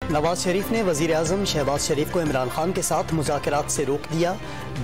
نواز شریف نے وزیر اعظم شہباز شریف کو عمران خان کے ساتھ مذاکرات سے روک دیا۔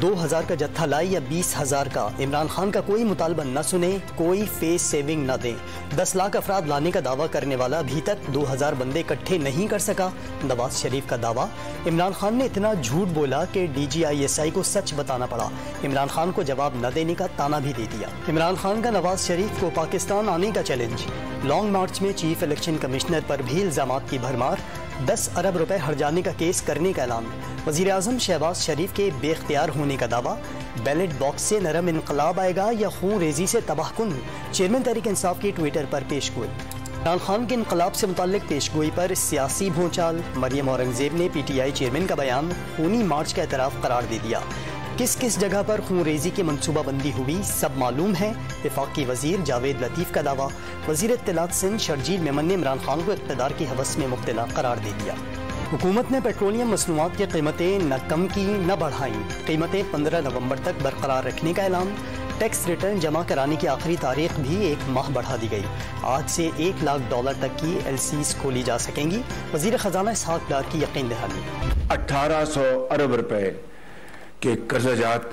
2000 کا جتھا لائے یا 20,000 کا، عمران خان کا کوئی مطالبہ نہ سنے، کوئی فیس سیونگ نہ دیں۔ 10 لاکھ افراد لانے کا دعویٰ کرنے والا ابھی تک 2000 بندے اکٹھے نہیں کر سکا، نواز شریف کا دعویٰ۔ عمران خان نے اتنا جھوٹ بولا کہ DGISI کو سچ بتانا پڑا، عمران خان کو جواب نہ دینے کا طعنہ بھی دے دیا۔ عمران خان کا نواز شریف کو پاکستان آنے کا چیلنج، لانگ مارچ میں چیف الیکشن کمشنر پر بھی الزامات کی بھرمار، 10 ارب روپے ہرجانے کا کیس کرنے کا اعلان۔ وزیر اعظم شہباز شریف کے بے اختیار ہونے کا دعویٰ، بیلٹ باکس سے نرم انقلاب آئے گا یا خون ریزی سے تباہ کن، چیئرمین تحریک انصاف کی ٹویٹر پر پیش گوئی۔ عمران خان کے انقلاب سے متعلق پیش گوئی پر سیاسی بھونچال، مریم اورنگزیب نے PTI چیئرمین کا بیان خونی مارچ کا اعتراف قرار دے دیا۔ کس کس جگہ پر خون ریزی کی منصوبہ بندی ہوئی سب معلوم ہے، وفاقی وزیر جاوید لطیف کا دعویٰ۔ وزیر اطلاعات سندھ شرجیل میمن نے عمران خان کو اقتدار کی ہوس میں مبتلا قرار دے دیا۔ حکومت نے پیٹرولیم مصنوعات کی قیمتیں نہ کم کی نہ بڑھائیں، قیمتیں 15 نومبر تک برقرار رکھنے کا اعلان۔ ٹیکس ریٹرن جمع کرانے کی آخری تاریخ بھی 1 ماہ بڑھا دی گئی، آج سے $1 لاکھ تک کی LCs کھولی جا سکیں گی، وزیر خزانہ اسحاق ڈار کی یقین دہانی۔ 1800 ارب روپے کے قرضہ جات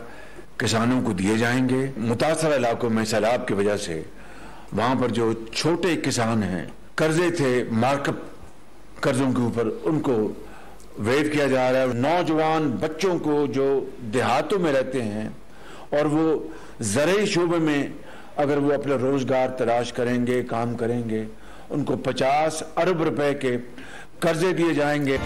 کسانوں کو دیے جائیں گے۔ متاثرہ علاقوں میں سیلاب کی وجہ سے وہاں پر جو چھوٹے کسان ہیں، قرضے تھے مارک اپ قرضوں کے اوپر، ان کو ویو کیا جا رہا ہے۔ نوجوان بچوں کو جو دیہاتوں میں رہتے ہیں اور وہ زرعی شعبے میں اگر وہ اپنا روزگار تلاش کریں گے، کام کریں گے، ان کو 50 ارب روپے کے قرضے دیے جائیں گے۔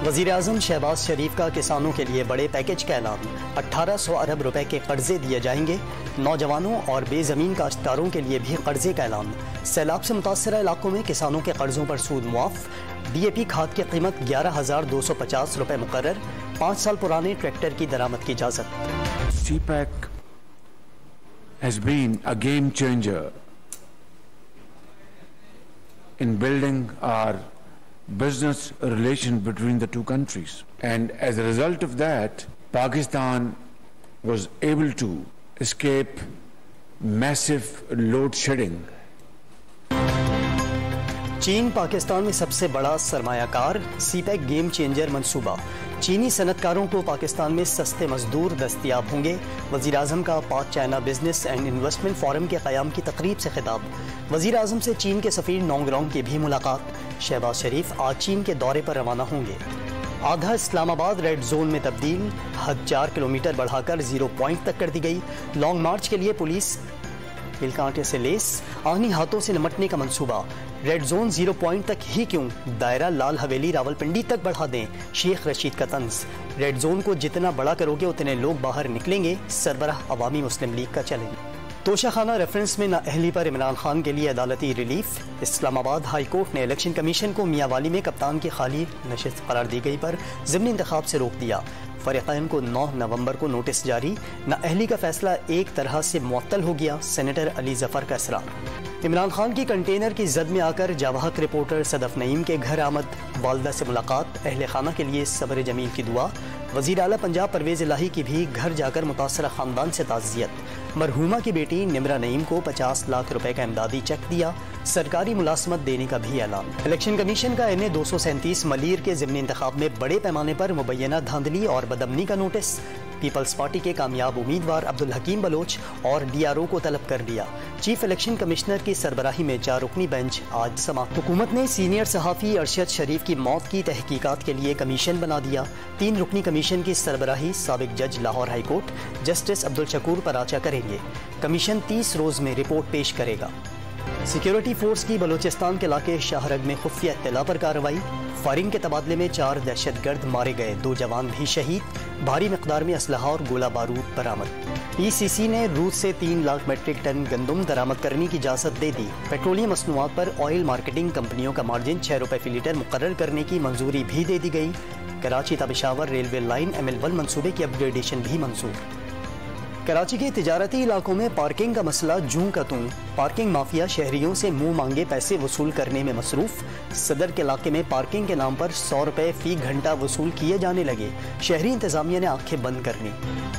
وزیر اعظم شہباز شریف کا کسانوں کے لیے بڑے پیکج کا اعلان، 1800 ارب روپے کے قرضے دیے جائیں گے۔ نوجوانوں اور بے زمین کاشتکاروں کے لیے بھی قرضے کا اعلان۔ سیلاب سے متاثرہ علاقوں میں کسانوں کے قرضوں پر سود معاف۔ DAP کھاد کی قیمت 11,250 روپے مقرر، 5 سال پرانے ٹریکٹر کی درآمد کی اجازت۔ CPEC has been a game changer in building our business relation between the two countries, and as a result of that Pakistan was able to escape massive load shedding. چین پاکستان میں سب سے بڑا سرمایہ کار، CPEC گیم چینجر منصوبہ، چینی صنعت کاروں کو پاکستان میں سستے مزدور دستیاب ہوں گے۔ وزیر اعظم کا پاک China business and investment forum کے قیام کی تقریب سے خطاب۔ وزیر اعظم سے چین کے سفیر نونگ رونگ کی بھی ملاقات۔ شہباز شریف آج چین کے دورے پر روانہ ہوں گے۔ آدھا اسلام آباد ریڈ زون میں تبدیل، حد 4 کلومیٹر بڑھا کر 0 پوائنٹ تک کر دی گئی۔ لانگ مارچ کے لیے پولیس مل کانٹے سے لیس، آہنی ہاتھوں سے نمٹنے کا منصوبہ۔ ریڈ زون 0 پوائنٹ تک ہی کیوں، دائرہ لال حویلی راولپنڈی تک بڑھا دیں، شیخ رشید کا طنز۔ ریڈ زون کو جتنا بڑا کرو گے اتنے لوگ باہر نکلیں گے، سربراہ عوامی مسلم لیگ کا چیلنج۔ توشہ خانہ ریفرنس میں نااہلی پر عمران خان کے لیے عدالتی ریلیف۔ اسلام آباد ہائی کورٹ نے الیکشن کمیشن کو میاں والی میں کپتان کی خالی نشست قرار دی گئی پر ضمنی انتخاب سے روک دیا۔ فریقین کو 9 نومبر کو نوٹس جاری، نااہلی کا فیصلہ ایک طرح سے معطل ہو گیا، سینیٹر علی ظفر کا اصرار۔ عمران خان کی کنٹینر کی زد میں آ کر جاوہک رپورٹر صدف نعیم کے گھر آمد، والدہ سے ملاقات، اہل خانہ کے لیے صبر جمیل کی دعا۔ وزیر اعلیٰ پنجاب پرویز الہی کی بھی گھر جا کر متاثرہ خاندان سے تعزیت۔ مرحومہ کی بیٹی نمرہ نعیم کو 50 لاکھ روپے کا امدادی چیک دیا، سرکاری ملازمت دینے کا بھی اعلان۔ الیکشن کمیشن کا NA 237 ملیر کے ضمنی انتخاب میں بڑے پیمانے پر مبینہ دھاندلی اور بدامنی کا نوٹس۔ پیپلز پارٹی کے کامیاب امیدوار عبدالحکیم بلوچ اور DRO کو طلب کر دیا۔ چیف الیکشن کمشنر کی سربراہی میں 4 رکنی بینچ آج سماعت۔ حکومت نے سینئر صحافی ارشد شریف کی موت کی تحقیقات کے لیے کمیشن بنا دیا۔ 3 رکنی کمیشن کی سربراہی سابق جج Lahore high court justice Abdul Shakoor Paracha کریں گے۔ کمیشن 30 روز میں رپورٹ پیش کرے گا۔ سیکیورٹی فورس کی بلوچستان کے علاقے شاہرگ میں خفیہ اطلاع پر کارروائی۔ فائرنگ کے تبادلے میں 4 دہشت گرد مارے گئے، 2 جوان بھی شہید۔ بھاری مقدار میں اسلحہ اور گولہ بارود برآمد۔ PCC نے روس سے 3 لاکھ میٹرک ٹن گندم درآمد کرنے کی اجازت دے دی۔ پیٹرولیم مصنوعات پر آئل مارکیٹنگ کمپنیوں کا مارجن 6 روپے فی لیٹر مقرر کرنے کی منظوری بھی دے دی گئی۔ کراچی تا پشاور ریلوے لائن ML1 منصوبے کی اپ گریڈیشن بھی منظور۔ کراچی کے تجارتی علاقوں میں پارکنگ کا مسئلہ جوں کا توں، پارکنگ مافیا شہریوں سے منہ مانگے پیسے وصول کرنے میں مصروف۔ صدر کے علاقے میں پارکنگ کے نام پر 100 روپے فی گھنٹہ وصول کیے جانے لگے، شہری انتظامیہ نے آنکھیں بند کر لیں۔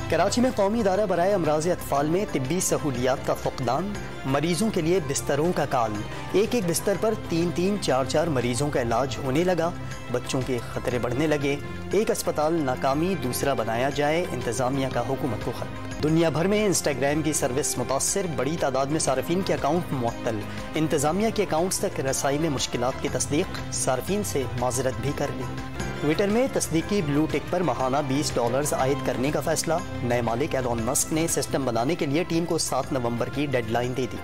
کراچی میں قومی ادارہ برائے امراض اطفال میں طبی سہولیات کا فقدان، مریضوں کے لیے بستروں کا کال، ایک بستر پر 3 4 مریضوں کا علاج ہونے لگا، بچوں کے خطرے بڑھنے لگے، ایک اسپتال ناکامی دوسرا بنایا جائے، انتظامیہ کا حکومت کو خط۔ دنیا بھر میں انسٹاگرام کی سروس متاثر، بڑی تعداد میں صارفین کے اکاؤنٹ معطل، انتظامیہ کے اکاؤنٹس تک رسائی میں مشکلات کی تصدیق، صارفین سے معذرت بھی کر لی۔ ٹویٹر میں تصدیقی بلو ٹک پر ماہانہ $20 عائد کرنے کا فیصلہ، نئے مالک ایلون مسک نے سسٹم بنانے کے لیے ٹیم کو 7 نومبر کی ڈیڈ لائن دے دی۔